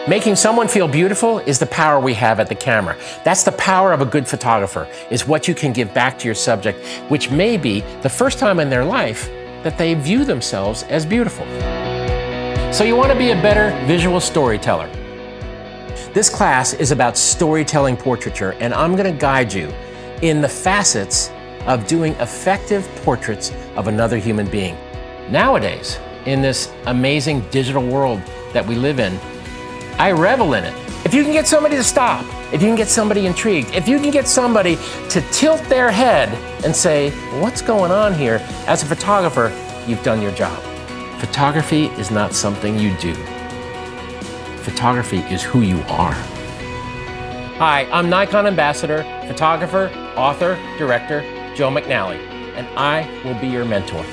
Making someone feel beautiful is the power we have at the camera. That's the power of a good photographer, is what you can give back to your subject, which may be the first time in their life that they view themselves as beautiful. So you want to be a better visual storyteller. This class is about storytelling portraiture, and I'm going to guide you in the facets of doing effective portraits of another human being. Nowadays, in this amazing digital world that we live in, I revel in it. If you can get somebody to stop, if you can get somebody intrigued, if you can get somebody to tilt their head and say, what's going on here? As a photographer, you've done your job. Photography is not something you do. Photography is who you are. Hi, I'm Nikon ambassador, photographer, author, director, Joe McNally, and I will be your mentor.